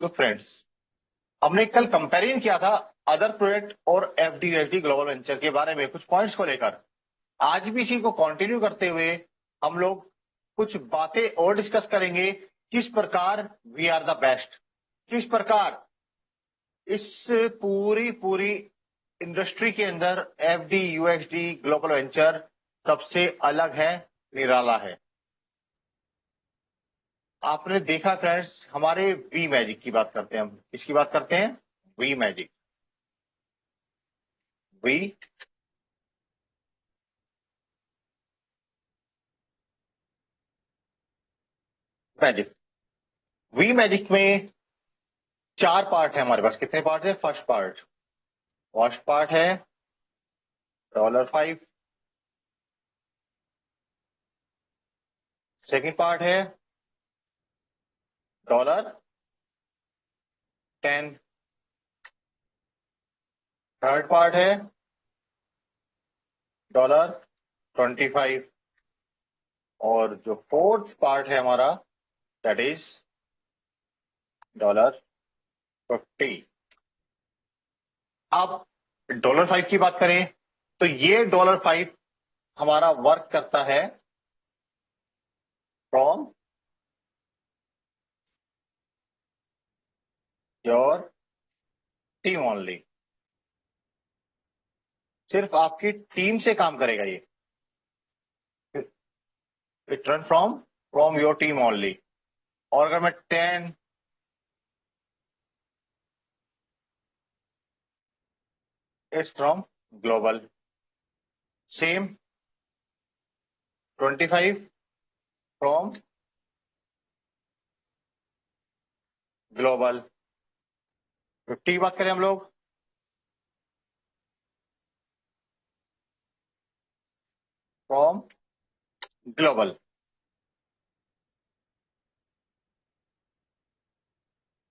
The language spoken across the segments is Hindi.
तो फ्रेंड्स, हमने कल कंपैरिजन किया था अदर प्रोडक्ट और एफडी ग्लोबल वेंचर के बारे में कुछ पॉइंट्स को लेकर। आज भी इसी को कंटिन्यू करते हुए हम लोग कुछ बातें और डिस्कस करेंगे। किस प्रकार वी आर द बेस्ट, किस प्रकार इस पूरी पूरी इंडस्ट्री के अंदर एफडी यूएसडी ग्लोबल वेंचर सबसे अलग है, निराला है। आपने देखा फ्रेंड्स, हमारे वी मैजिक की बात करते हैं, हम किसकी बात करते हैं? V magic. V magic. V magic में चार पार्ट है हमारे पास। कितने पार्ट है? फर्स्ट पार्ट है $5। सेकंड पार्ट है $10। थर्ड पार्ट है $25। और जो फोर्थ पार्ट है हमारा, दैट इज $50। अब $5 की बात करें तो ये $5 हमारा वर्क करता है फ्रॉम योर टीम ओनली। सिर्फ आपकी टीम से काम करेगा ये। It run from your team only. और अगर मैं 10 it's from global. Same 25 from global. 50 की बात करें हम लोग, फ्रॉम ग्लोबल।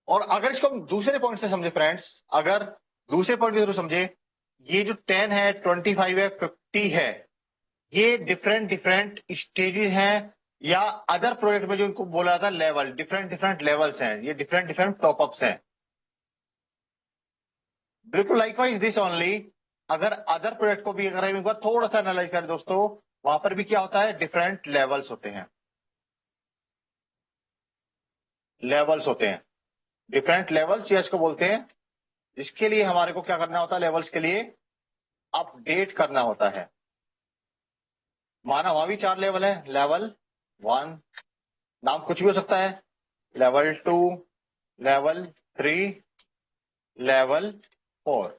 और अगर इसको हम दूसरे पॉइंट से समझे फ्रेंड्स, अगर दूसरे पॉइंट के थ्रू समझे, ये जो 10 है, 25 है, 50 है, ये डिफरेंट डिफरेंट स्टेजेस हैं, या अदर प्रोजेक्ट में जो इनको बोला था लेवल, डिफरेंट डिफरेंट लेवल्स हैं, ये डिफरेंट डिफरेंट टॉपअप्स हैं। बिल्कुल लाइकवाइज दिस ओनली। अगर अदर प्रोजेक्ट को भी अगर हम एक बार थोड़ा सा एनालाइज करें दोस्तों, वहां पर भी क्या होता है? डिफरेंट लेवल्स होते हैं। लेवल्स होते हैं, डिफरेंट लेवल्स या इसको बोलते हैं, जिसके लिए हमारे को क्या करना होता है? लेवल्स के लिए अपडेट करना होता है। माना वहां भी 4 लेवल है। लेवल 1, नाम कुछ भी हो सकता है। Level 2, level 3, level 4।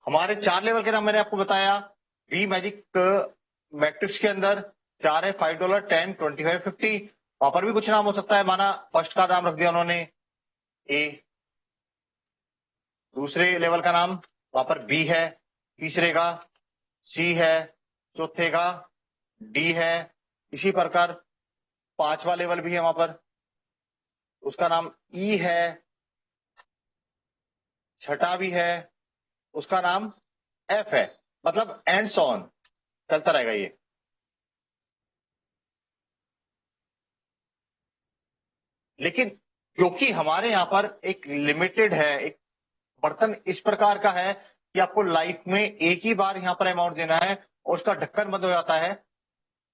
हमारे 4 लेवल के नाम मैंने आपको बताया। वी मैजिक मैट्रिक्स के अंदर 4 है, $5, 10, 25, 50। वहां पर भी कुछ नाम हो सकता है। माना फर्स्ट का नाम रख दिया उन्होंने ए, दूसरे लेवल का नाम वहां पर बी है, तीसरे का सी है, चौथे का डी है। इसी प्रकार पांचवा लेवल भी है वहां पर, उसका नाम ई है। छठा भी है, उसका नाम एफ है। मतलब एंड सो ऑन चलता रहेगा ये। लेकिन क्योंकि हमारे यहां पर एक लिमिटेड है, एक बर्तन इस प्रकार का है कि आपको लाइफ में एक ही बार यहां पर अमाउंट देना है और उसका ढक्कन बंद हो जाता है,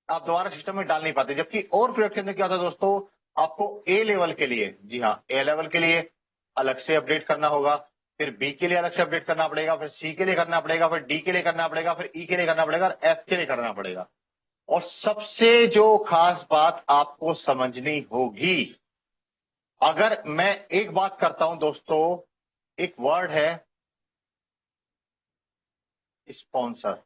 आप दोबारा सिस्टम में डाल नहीं पाते। जबकि और प्रोडक्ट के अंदर क्या होता है दोस्तों, आपको ए लेवल के लिए, जी हाँ, ए लेवल के लिए अलग से अपडेट करना होगा, फिर बी के लिए अलग से अपडेट करना पड़ेगा, फिर सी के लिए करना पड़ेगा, फिर डी के लिए करना पड़ेगा, फिर ई के लिए करना पड़ेगा, और एफ के लिए करना पड़ेगा। और सबसे जो खास बात आपको समझनी होगी, अगर मैं एक बात करता हूं दोस्तों, एक वर्ड है स्पॉन्सर।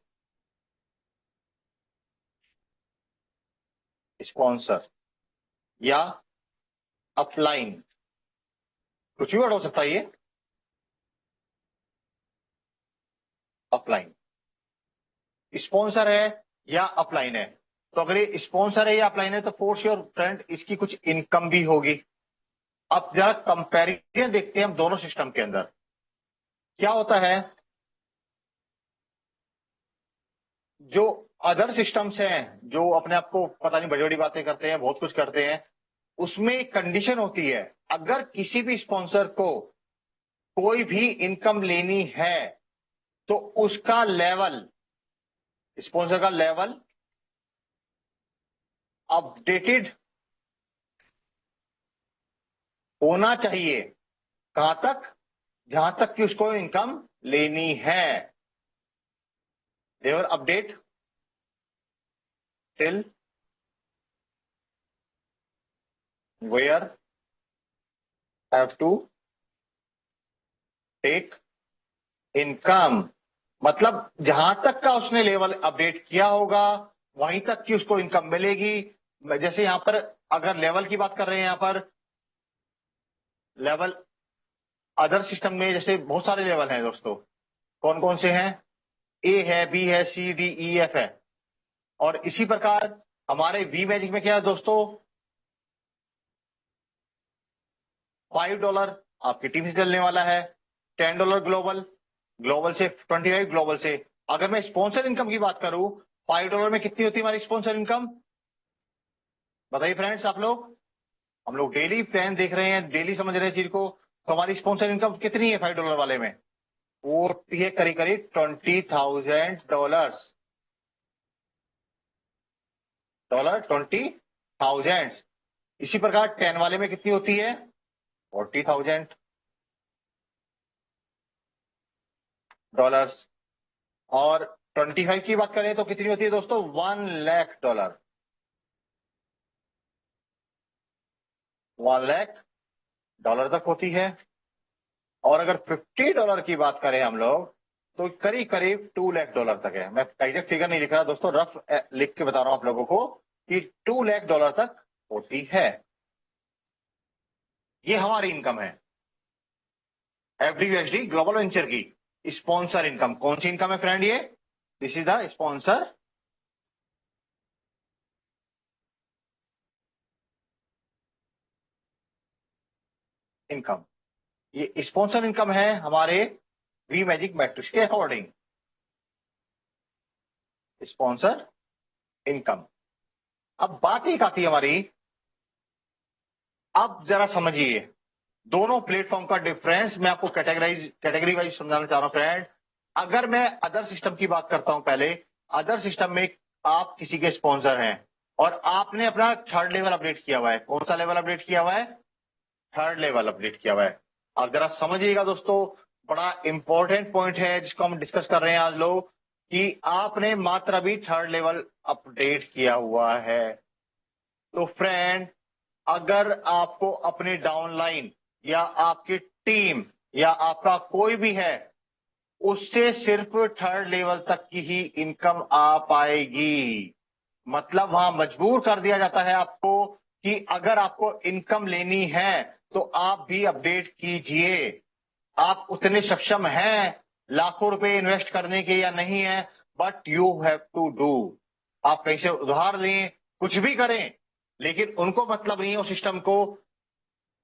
स्पॉन्सर या अपलाइन, कुछ भी वर्ड हो सकता है ये। अपलाइन, स्पॉन्सर है या अपलाइन है। तो अगर ये स्पॉन्सर है या अपलाइन है तो फोर्स योर फ्रेंड इसकी कुछ इनकम भी होगी। अब जरा कंपैरिजन देखते हैं हम दोनों सिस्टम के अंदर क्या होता है। जो अदर सिस्टम्स हैं, जो अपने आप को पता नहीं बड़ी बड़ी बातें करते हैं, बहुत कुछ करते हैं, उसमें एक कंडीशन होती है, अगर किसी भी स्पॉन्सर को कोई भी इनकम लेनी है तो उसका लेवल, स्पॉन्सर का लेवल अपडेटेड होना चाहिए। कहां तक? जहां तक कि उसको इनकम लेनी है। They're update till where have to take income. मतलब जहां तक का उसने लेवल अपडेट किया होगा वहीं तक की उसको इनकम मिलेगी। जैसे यहां पर अगर लेवल की बात कर रहे हैं, यहां पर लेवल अदर सिस्टम में जैसे बहुत सारे लेवल हैं दोस्तों। कौन कौन से हैं? ए है, बी है, सी डी ई एफ है। और इसी प्रकार हमारे वी मैजिक में क्या है दोस्तों? $5 आपकी टीम से चलने वाला है, $10 ग्लोबल, ग्लोबल से 25, ग्लोबल से। अगर मैं स्पॉन्सर इनकम की बात करूं, $5 में कितनी होती है हमारी स्पॉन्सर इनकम? बताइए फ्रेंड्स आप लोग। हम लोग डेली प्लान देख रहे हैं, डेली समझ रहे हैं चीज को। तो हमारी स्पॉन्सर इनकम कितनी है $5 वाले में? वो होती है करीब करीब $20,000। $20,000। इसी प्रकार 10 वाले में कितनी होती है? $40,000। और 25 की बात करें तो कितनी होती है दोस्तों? $1,00,000। $1,00,000 तक होती है। और अगर $50 की बात करें हम लोग तो करीब करीब $2,00,000 तक है। मैं एग्जैक्ट फिगर नहीं लिख रहा दोस्तों, रफ लिख के बता रहा हूं आप लोगों को कि $2,00,000 तक होती है। ये हमारी इनकम है एफडीयूएसडी ग्लोबल वेंचर की स्पॉन्सर इनकम। कौन सी इनकम है फ्रेंड? ये this is the sponsor income. ये स्पॉन्सर इनकम है हमारे वी मैजिक मैट्रिक्स के अकॉर्डिंग। Sponsor income. अब बात एक आती है हमारी, अब जरा समझिए दोनों प्लेटफॉर्म का डिफरेंस। मैं आपको कैटेगरी वाइज समझाना चाह रहा हूं फ्रेंड। अगर मैं अदर सिस्टम की बात करता हूं पहले, अदर सिस्टम में आप किसी के स्पॉन्सर हैं और आपने अपना थर्ड लेवल अपडेट किया हुआ है। कौन सा लेवल अपडेट किया हुआ है? थर्ड लेवल अपडेट किया हुआ है। आप जरा समझिएगा दोस्तों, बड़ा इंपॉर्टेंट पॉइंट है जिसको हम डिस्कस कर रहे हैं आज लोग, कि आपने मात्र अभी थर्ड लेवल अपडेट किया हुआ है। तो फ्रेंड, अगर आपको अपनी डाउनलाइन या आपकी टीम या आपका कोई भी है, उससे सिर्फ थर्ड लेवल तक की ही इनकम आ पाएगी। मतलब वहां मजबूर कर दिया जाता है आपको कि अगर आपको इनकम लेनी है तो आप भी अपडेट कीजिए। आप उतने सक्षम हैं लाखों रुपए इन्वेस्ट करने के या नहीं है, but you have to do. आप कहीं से उधार लें, कुछ भी करें, लेकिन उनको मतलब नहीं है उस सिस्टम को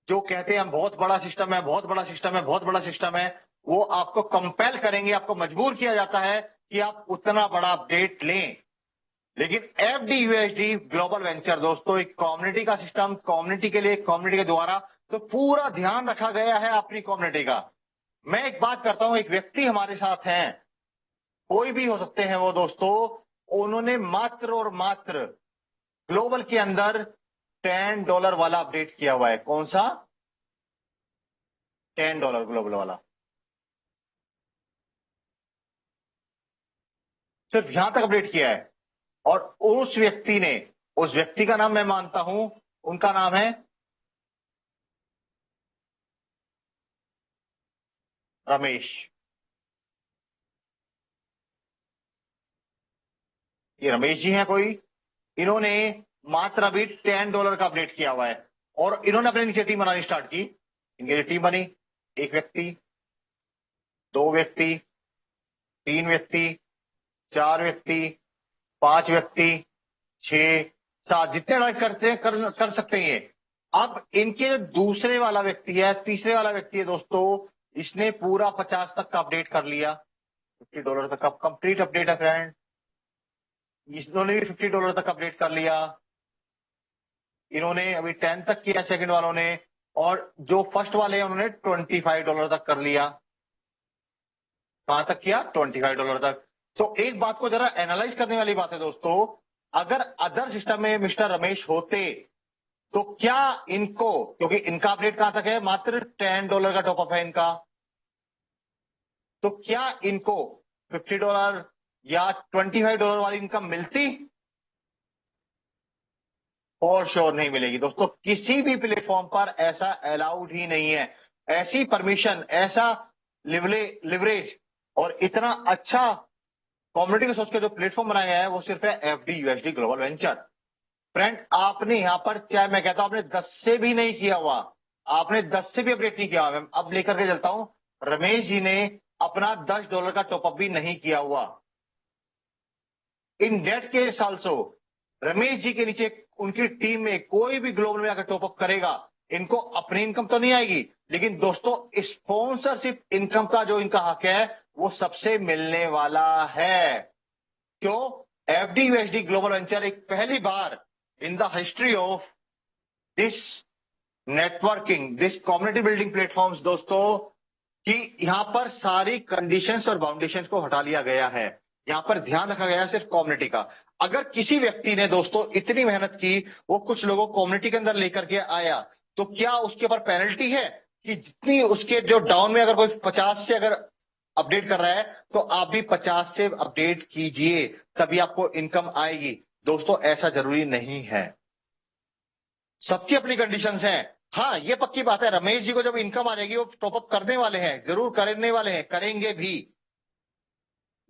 जो कहते हैं हम बहुत बड़ा सिस्टम है, बहुत बड़ा सिस्टम है, बहुत बड़ा सिस्टम है। वो आपको कंपेल करेंगे, आपको मजबूर किया जाता है कि आप उतना बड़ा अपडेट लें। लेकिन एफडीयूएसडी ग्लोबल वेंचर दोस्तों एक कम्युनिटी का सिस्टम, कम्युनिटी के लिए, कम्युनिटी के द्वारा, तो पूरा ध्यान रखा गया है अपनी कम्युनिटी का। मैं एक बात करता हूं, एक व्यक्ति हमारे साथ हैं, कोई भी हो सकते हैं वो दोस्तों, उन्होंने मात्र और मात्र ग्लोबल के अंदर $10 वाला अपडेट किया हुआ है। कौन सा? $10 ग्लोबल वाला, सिर्फ यहां तक अपडेट किया है। और उस व्यक्ति ने, उस व्यक्ति का नाम मैं मानता हूं, उनका नाम है रमेश। ये रमेश जी हैं कोई, इन्होंने मात्र अभी $10 का अपडेट किया हुआ है और इन्होंने अपनी नीचे टीम बनानी स्टार्ट की। इनकी जो टीम बनी, एक व्यक्ति, दो व्यक्ति, तीन व्यक्ति, चार व्यक्ति, पांच व्यक्ति, छह, सात, जितने राइट करते हैं कर सकते हैं ये। अब इनके जो दूसरे वाला व्यक्ति है, तीसरे वाला व्यक्ति है दोस्तों, इसने पूरा 50 तक का अपडेट कर लिया। $50 तक का कंप्लीट अपडेट है फ्रेंड। इन्होंने भी $50 तक अपडेट कर लिया। इन्होंने अभी 10 तक किया सेकंड वालों ने, और जो फर्स्ट वाले हैं उन्होंने $25 तक कर लिया। कहां तक किया? $25 तक। तो एक बात को जरा एनालाइज करने वाली बात है दोस्तों, अगर अदर सिस्टम में मिस्टर रमेश होते तो क्या इनको, क्योंकि इनका अपडेट कहां तक है, मात्र $10 का टॉपअप है इनका, तो क्या इनको $50 या $25 वाली इनकम मिलती? फॉर श्योर नहीं मिलेगी दोस्तों। किसी भी प्लेटफॉर्म पर ऐसा अलाउड ही नहीं है। ऐसी परमिशन, ऐसा लिवरेज और इतना अच्छा कम्युनिटी को सोच के जो प्लेटफॉर्म बनाया गया है वो सिर्फ है FD USD global venture. Friend, आपने यहां पर, चाहे मैं कहता हूं आपने 10 से भी नहीं किया हुआ, आपने 10 से भी अपडेट नहीं किया हुआ, मैं अब लेकर के चलता हूं, रमेश जी ने अपना $10 का टॉपअप भी नहीं किया हुआ। इन date case also Ramesh ji के नीचे उनकी टीम में कोई भी ग्लोबल में आकर टॉपअप करेगा, इनको अपनी इनकम तो नहीं आएगी, लेकिन दोस्तों स्पॉन्सरशिप इनकम का जो इनका हक है वो सबसे मिलने वाला है। क्यों? एफडी यूएसडी ग्लोबल वेंचर एक पहली बार in the history of this networking, this community building platforms दोस्तों, कि यहां पर सारी कंडीशंस और बाउंडेशंस को हटा लिया गया है। यहां पर ध्यान रखा गया है सिर्फ कम्युनिटी का। अगर किसी व्यक्ति ने दोस्तों इतनी मेहनत की, वो कुछ लोगों को कम्युनिटी के अंदर लेकर के आया, तो क्या उसके ऊपर पेनल्टी है कि जितनी उसके जो डाउन में अगर कोई 50 से अगर अपडेट कर रहा है तो आप भी 50 से अपडेट कीजिए, तभी आपको इनकम आएगी? दोस्तों ऐसा जरूरी नहीं है, सबकी अपनी कंडीशंस हैं। हाँ, ये पक्की बात है, रमेश जी को जब इनकम आ जाएगी वो टॉपअप करने वाले हैं, जरूर करने वाले हैं, करेंगे भी।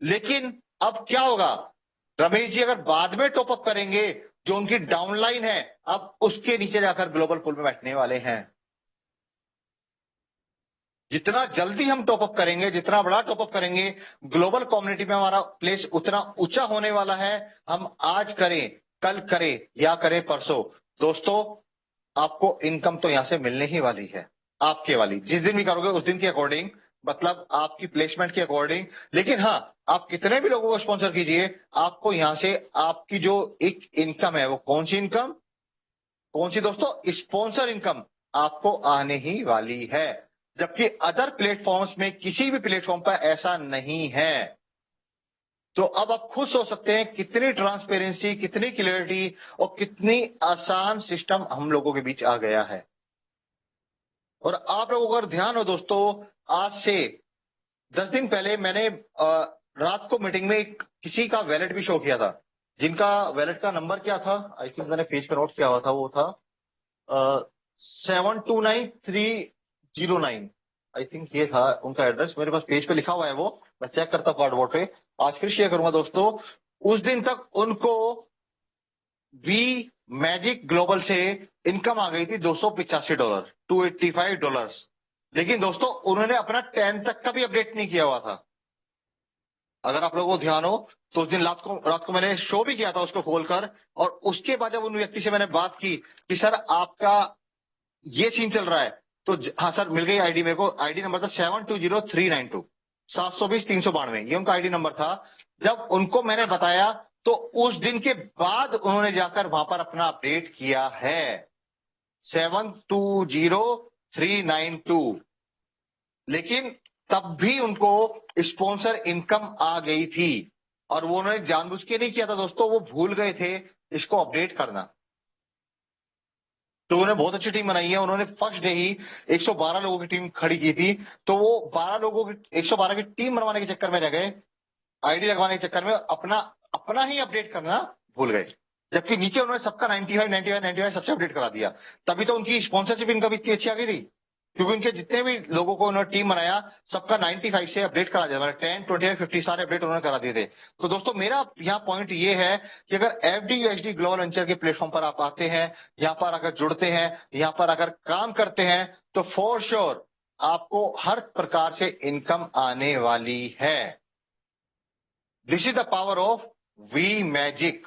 लेकिन अब क्या होगा, रमेश जी अगर बाद में टॉपअप करेंगे, जो उनकी डाउनलाइन है अब उसके नीचे जाकर ग्लोबल पूल में बैठने वाले हैं। जितना जल्दी हम टॉपअप करेंगे, जितना बड़ा टॉपअप करेंगे, ग्लोबल कम्युनिटी में हमारा प्लेस उतना ऊंचा होने वाला है। हम आज करें, कल करें या करें परसों, दोस्तों आपको इनकम तो यहां से मिलने ही वाली है, आपके वाली। जिस दिन भी करोगे उस दिन के अकॉर्डिंग, मतलब आपकी प्लेसमेंट के अकॉर्डिंग। लेकिन हाँ, आप कितने भी लोगों को स्पॉन्सर कीजिए, आपको यहां से आपकी जो एक इनकम है, वो कौन सी इनकम, कौन सी दोस्तों? स्पॉन्सर इनकम आपको आने ही वाली है। जबकि अदर प्लेटफॉर्म्स में, किसी भी प्लेटफॉर्म पर ऐसा नहीं है। तो अब आप खुद सोच सकते हैं कितनी ट्रांसपेरेंसी, कितनी क्लियरिटी और कितनी आसान सिस्टम हम लोगों के बीच आ गया है। और आप लोगों को अगर ध्यान हो दोस्तों, आज से 10 दिन पहले मैंने रात को मीटिंग में किसी का वैलेट भी शो किया था, जिनका वैलेट का नंबर क्या था, आई थिंक मैंने पेज पे नोट किया हुआ था, वो था 729309, आई थिंक ये था उनका एड्रेस। मेरे पास पेज पे लिखा हुआ है, वो मैं चेक करता हूँ कार्ड बोर्ड पे, आज फिर शेयर करूंगा दोस्तों। उस दिन तक उनको वी मैजिक ग्लोबल से इनकम आ गई थी $285, $285। लेकिन दोस्तों उन्होंने अपना 10 तक का भी अपडेट नहीं किया हुआ था। अगर आप लोगों को ध्यान हो तो उस दिन रात को मैंने शो भी किया था उसको खोलकर, और उसके बाद जब उन व्यक्ति से मैंने बात की कि सर आपका ये सीन चल रहा है, तो हाँ सर मिल गई आईडी मेरे को। आईडी नंबर था 720392, 720-392, ये उनका आईडी नंबर था। जब उनको मैंने बताया तो उस दिन के बाद उन्होंने जाकर वहां पर अपना अपडेट किया है 720392। लेकिन तब भी उनको स्पॉन्सर इनकम आ गई थी, और वो उन्होंने जानबूझ के नहीं किया था दोस्तों, वो भूल गए थे इसको अपडेट करना। तो उन्होंने बहुत अच्छी टीम बनाई है, उन्होंने फर्स्ट डे ही 112 लोगों की टीम खड़ी की थी। तो वो 12 लोगों की 112 की टीम बनवाने के चक्कर में रह गए, आईडी लगवाने के चक्कर में अपना अपना ही अपडेट करना भूल गए। जबकि नीचे उन्होंने सबका 95 95 95 सबसे अपडेट करा दिया, तभी तो उनकी स्पॉन्सरशिप इनकम इतनी अच्छी आ गई थी, क्योंकि उनके जितने भी लोगों को उन्होंने टीम बनाया सबका 95 से अपडेट करा दिया, मतलब 10 25 50 सारे अपडेट उन्होंने करा दिए थे। तो दोस्तों मेरा यहाँ पॉइंट ये है कि अगर एफडी यूएसडी ग्लोबल वेंचर के प्लेटफॉर्म पर आप आते हैं, यहाँ पर अगर जुड़ते हैं, यहाँ पर अगर काम करते हैं, तो फॉर श्योर आपको हर प्रकार से इनकम आने वाली है। This is the power of V magic,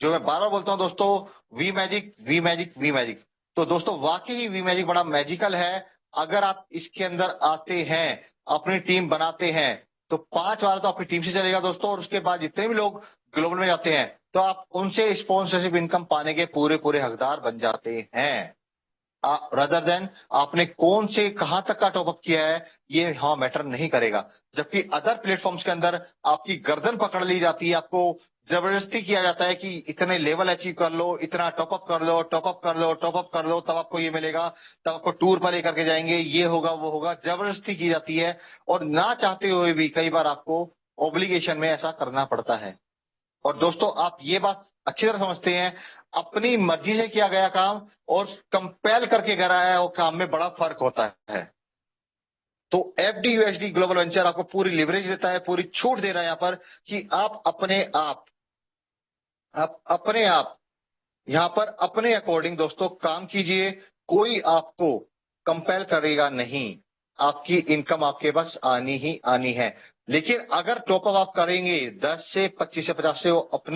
जो मैं बार बार बोलता हूं दोस्तों, V magic V magic V magic. तो दोस्तों वाकई ही वी मैजिक बड़ा मैजिकल है। अगर आप इसके अंदर आते हैं, अपनी टीम बनाते हैं, तो 5 बार तो अपनी टीम से चलेगा दोस्तों, और उसके बाद जितने भी लोग ग्लोबल में जाते हैं तो आप उनसे स्पॉन्सरशिप इनकम पाने के पूरे पूरे हकदार बन जाते हैं। रदर देन आपने कौन से कहां तक का टॉपअप किया है ये यहां मैटर नहीं करेगा। जबकि अदर प्लेटफॉर्म्स के अंदर आपकी गर्दन पकड़ ली जाती है, आपको जबरदस्ती किया जाता है कि इतने लेवल अचीव कर लो, इतना टॉपअप कर लो, टॉपअप कर लो, टॉपअप कर लो, तब आपको ये मिलेगा, तब आपको टूर पर लेकर के जाएंगे, ये होगा वो होगा, जबरदस्ती की जाती है। और ना चाहते हुए भी कई बार आपको ऑब्लिगेशन में ऐसा करना पड़ता है। और दोस्तों आप ये बात अच्छी तरह समझते हैं, अपनी मर्जी से किया गया काम और कंपेल करके कराया वो काम में बड़ा फर्क होता है। तो एफडी यूएसडी ग्लोबल वेंचर आपको पूरी लिवरेज देता है, पूरी छूट दे रहा है यहाँ पर कि आप अपने आप यहाँ पर अपने अकॉर्डिंग दोस्तों काम कीजिए। कोई आपको कंपेल करेगा नहीं, आपकी इनकम आपके पास आनी ही आनी है। लेकिन अगर टॉपअप आप करेंगे 10 से 25 से 50 से, वो अपने